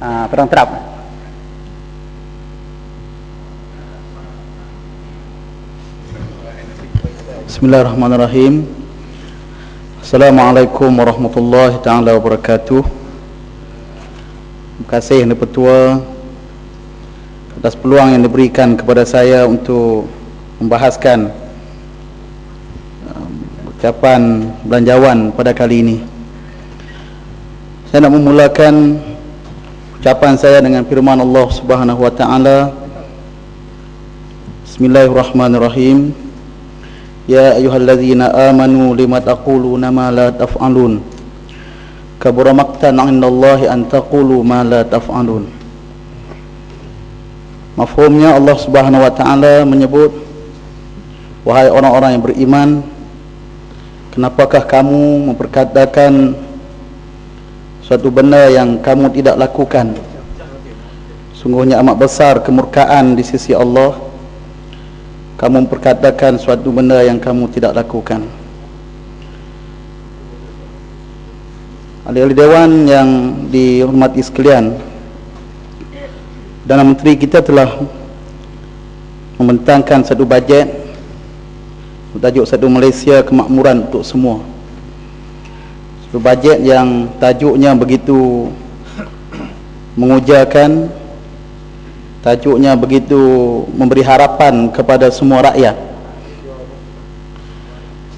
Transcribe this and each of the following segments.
Perang terap. Bismillahirrahmanirrahim. Assalamualaikum warahmatullahi taala wabarakatuh. Terima kasih Yang Dipertua atas peluang yang diberikan kepada saya untuk membahaskan ucapan belanjawan pada kali ini. Saya nak memulakan ucapan saya dengan firman Allah Subhanahu wa taala. Bismillahirrahmanirrahim. Ya ayyuhallazina amanu lima taquluna ma la taf'alun. Kabura maqtan 'indallahi an taqulu ma la taf'alun. Mafhumnya Allah Subhanahu wa taala menyebut, wahai orang-orang yang beriman, kenapakah kamu memperkatakan suatu benda yang kamu tidak lakukan? Sungguhnya amat besar kemurkaan di sisi Allah kamu memperkatakan suatu benda yang kamu tidak lakukan. Ahli-ahli dewan yang dihormati sekalian, Perdana Menteri kita telah membentangkan satu bajet bertajuk Satu Malaysia Kemakmuran untuk Semua. Satu bajet yang tajuknya begitu mengujakan, tajuknya begitu memberi harapan kepada semua rakyat.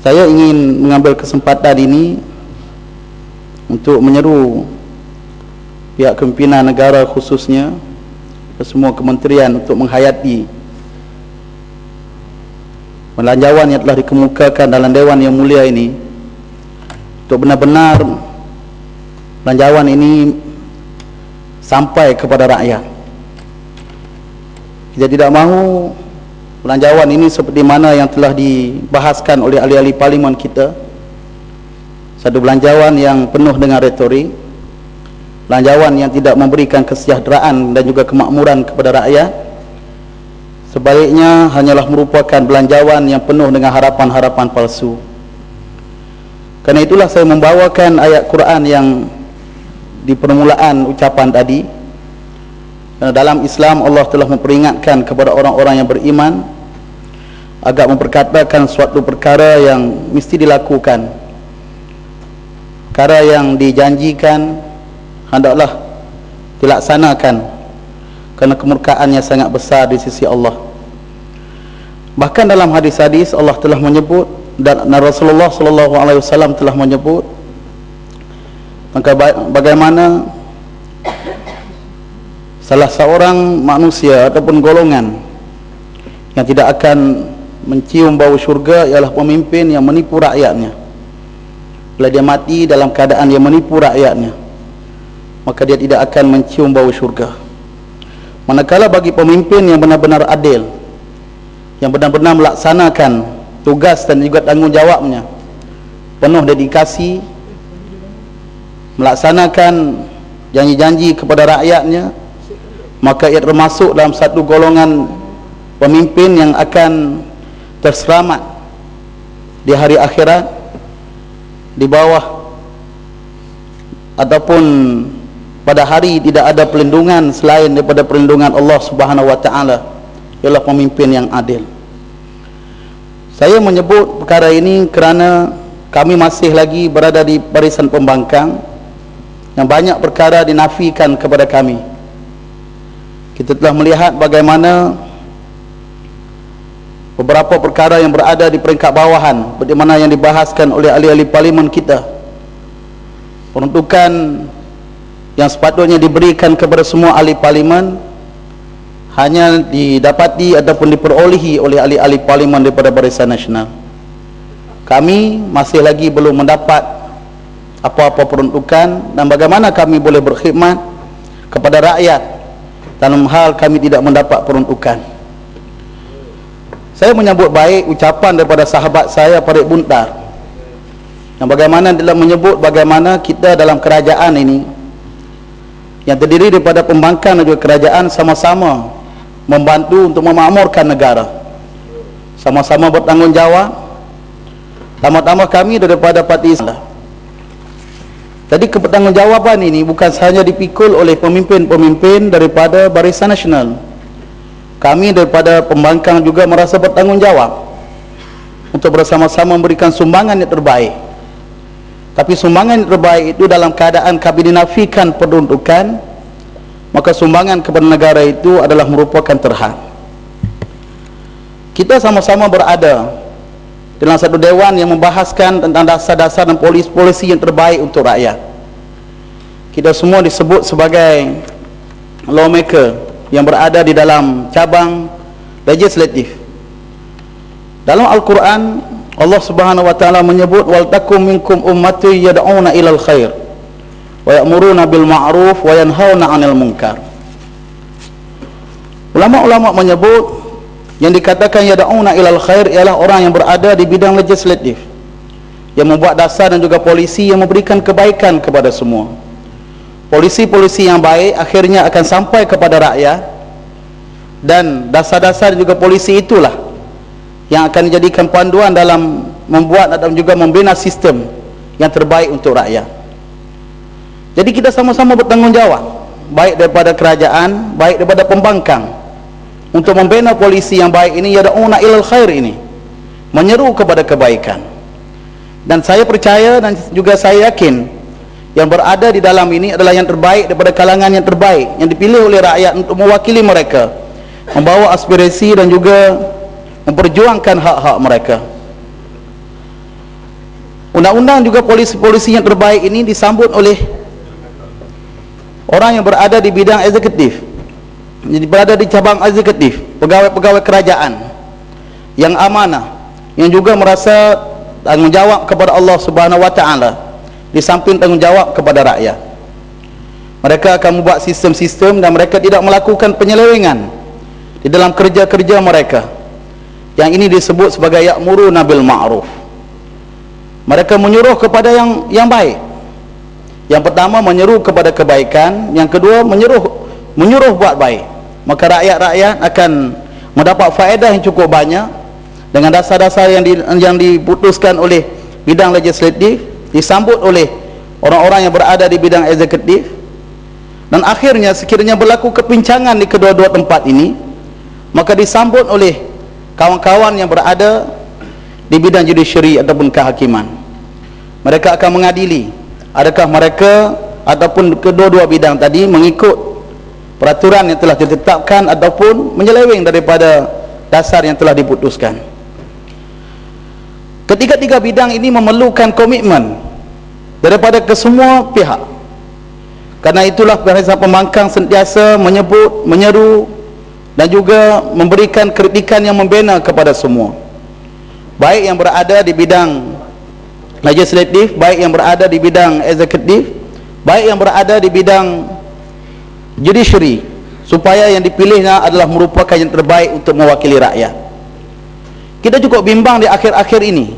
Saya ingin mengambil kesempatan ini untuk menyeru pihak kepimpinan negara, khususnya semua kementerian, untuk menghayati belanjawan yang telah dikemukakan dalam Dewan yang mulia ini, untuk benar-benar belanjawan ini sampai kepada rakyat. Kita tidak mahu belanjawan ini seperti mana yang telah dibahaskan oleh ahli-ahli parlimen kita, satu belanjawan yang penuh dengan retorik, belanjawan yang tidak memberikan kesejahteraan dan juga kemakmuran kepada rakyat. Sebaliknya hanyalah merupakan belanjawan yang penuh dengan harapan-harapan palsu. Karena itulah saya membawakan ayat Quran yang di permulaan ucapan tadi. Karena dalam Islam Allah telah memperingatkan kepada orang-orang yang beriman agar memperkatakan suatu perkara yang mesti dilakukan, perkara yang dijanjikan hendaklah dilaksanakan, kerana kemurkaannya sangat besar di sisi Allah. Bahkan dalam hadis-hadis Allah telah menyebut, dan Rasulullah SAW telah menyebut, maka bagaimana salah seorang manusia ataupun golongan yang tidak akan mencium bau syurga ialah pemimpin yang menipu rakyatnya. Bila dia mati dalam keadaan dia menipu rakyatnya, maka dia tidak akan mencium bau syurga. Manakala bagi pemimpin yang benar-benar adil, yang benar-benar melaksanakan tugas dan juga tanggungjawabnya, penuh dedikasi, melaksanakan janji-janji kepada rakyatnya, maka ia termasuk dalam satu golongan pemimpin yang akan terselamat di hari akhirat di bawah ataupun pada hari tidak ada perlindungan selain daripada perlindungan Allah Subhanahu wa taala, ialah pemimpin yang adil. Saya menyebut perkara ini kerana kami masih lagi berada di barisan pembangkang yang banyak perkara dinafikan kepada kami. Kita telah melihat bagaimana beberapa perkara yang berada di peringkat bawahan, bagaimana yang dibahaskan oleh ahli-ahli parlimen kita, peruntukan yang sepatutnya diberikan kepada semua ahli parlimen hanya didapati ataupun diperolehi oleh ahli-ahli parlimen daripada Barisan Nasional. Kami masih lagi belum mendapat apa-apa peruntukan, dan bagaimana kami boleh berkhidmat kepada rakyat dalam hal kami tidak mendapat peruntukan. Saya menyambut baik ucapan daripada sahabat saya Farid Buntar, yang bagaimana dia menyebut bagaimana kita dalam kerajaan ini yang terdiri daripada pembangkang dan juga kerajaan sama-sama membantu untuk memakmurkan negara, sama-sama bertanggungjawab. Tambah-tambah kami daripada parti Islam Jadi kebertanggungjawaban ini bukan sahaja dipikul oleh pemimpin-pemimpin daripada Barisan Nasional. Kami daripada pembangkang juga merasa bertanggungjawab untuk bersama-sama memberikan sumbangan yang terbaik. Tapi sumbangan yang terbaik itu dalam keadaan kami dinafikan peruntukan, maka sumbangan kepada negara itu adalah merupakan terhad. Kita sama-sama berada dalam satu dewan yang membahaskan tentang dasar-dasar dan polisi yang terbaik untuk rakyat. Kita semua disebut sebagai lawmaker yang berada di dalam cabang legislatif. Dalam Al-Quran, Allah Subhanahu wa taala menyebut wal takum minkum ummatun yad'una ilal khair wa ya'muruna bil ma'ruf wa yanhauna 'anil munkar. Ulama-ulama menyebut yang dikatakan yad'una ilal khair ialah orang yang berada di bidang legislatif, yang membuat dasar dan juga polisi yang memberikan kebaikan kepada semua. Polisi-polisi yang baik akhirnya akan sampai kepada rakyat, dan dasar-dasar juga polisi itulah yang akan dijadikan panduan dalam membuat dan juga membina sistem yang terbaik untuk rakyat. Jadi kita sama-sama bertanggungjawab, baik daripada kerajaan, baik daripada pembangkang, untuk membina polisi yang baik ini, yad'una ilal khair ini, menyeru kepada kebaikan. Dan saya percaya dan juga saya yakin yang berada di dalam ini adalah yang terbaik daripada kalangan yang terbaik yang dipilih oleh rakyat untuk mewakili mereka, membawa aspirasi dan juga memperjuangkan hak-hak mereka. Undang-undang juga polisi-polisi yang terbaik ini disambut oleh orang yang berada di bidang eksekutif, jadi berada di cabang eksekutif, pegawai-pegawai kerajaan yang amanah, yang juga merasa tanggungjawab kepada Allah Subhanahu wa taala di samping tanggungjawab kepada rakyat. Mereka akan membuat sistem-sistem dan mereka tidak melakukan penyelewengan di dalam kerja-kerja mereka. Yang ini disebut sebagai ya'muruna bil ma'ruf. Mereka menyuruh kepada yang baik. Yang pertama menyeru kepada kebaikan, yang kedua menyuruh buat baik. Maka rakyat-rakyat akan mendapat faedah yang cukup banyak dengan dasar-dasar yang diputuskan oleh bidang legislatif, disambut oleh orang-orang yang berada di bidang eksekutif, dan akhirnya sekiranya berlaku kepincangan di kedua-dua tempat ini, maka disambut oleh kawan-kawan yang berada di bidang judiciary ataupun kehakiman. Mereka akan mengadili adakah mereka ataupun kedua-dua bidang tadi mengikut peraturan yang telah ditetapkan ataupun menyeleweng daripada dasar yang telah diputuskan. Ketiga-tiga bidang ini memerlukan komitmen daripada kesemua pihak. Karena itulah Barisan Pembangkang sentiasa menyebut, menyeru dan juga memberikan kritikan yang membina kepada semua, baik yang berada di bidang legislatif, baik yang berada di bidang eksekutif, baik yang berada di bidang judiciary, supaya yang dipilihnya adalah merupakan yang terbaik untuk mewakili rakyat. Kita cukup bimbang di akhir-akhir ini,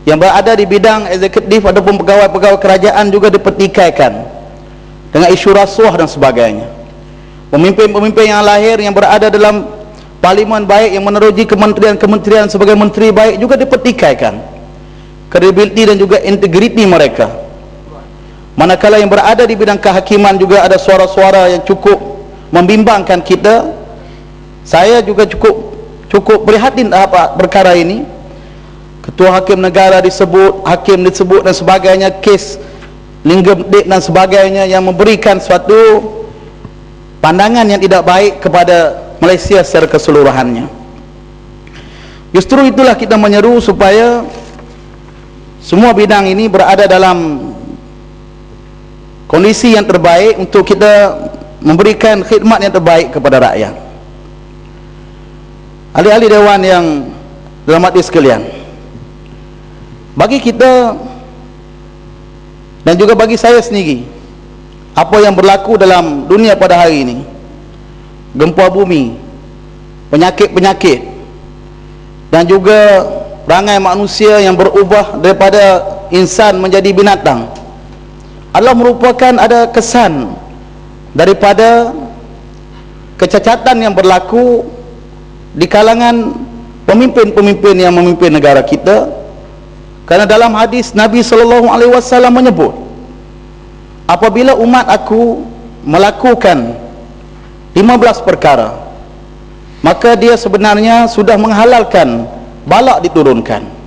yang berada di bidang eksekutif ataupun pegawai-pegawai kerajaan juga dipertikaikan dengan isu rasuah dan sebagainya. Pemimpin-pemimpin yang lahir yang berada dalam parlimen baik yang menerusi kementerian-kementerian sebagai menteri baik juga dipertikaikan kredibiliti dan juga integriti mereka. Manakala yang berada di bidang kehakiman juga ada suara-suara yang cukup membimbangkan kita. Saya juga cukup prihatin terhadap perkara ini. Ketua Hakim Negara disebut, hakim disebut dan sebagainya, kes linggem-dek dan sebagainya, yang memberikan suatu pandangan yang tidak baik kepada Malaysia secara keseluruhannya. Justru itulah kita menyeru supaya semua bidang ini berada dalam kondisi yang terbaik untuk kita memberikan khidmat yang terbaik kepada rakyat. Ahli-ahli dewan yang dirahmati sekalian, bagi kita dan juga bagi saya sendiri, apa yang berlaku dalam dunia pada hari ini, gempa bumi, penyakit-penyakit, dan juga perangai manusia yang berubah daripada insan menjadi binatang, adalah merupakan ada kesan daripada kecacatan yang berlaku di kalangan pemimpin-pemimpin yang memimpin negara kita. Karena dalam hadis Nabi SAW menyebut, apabila umat aku melakukan 15 perkara, maka dia sebenarnya sudah menghalalkan balak diturunkan.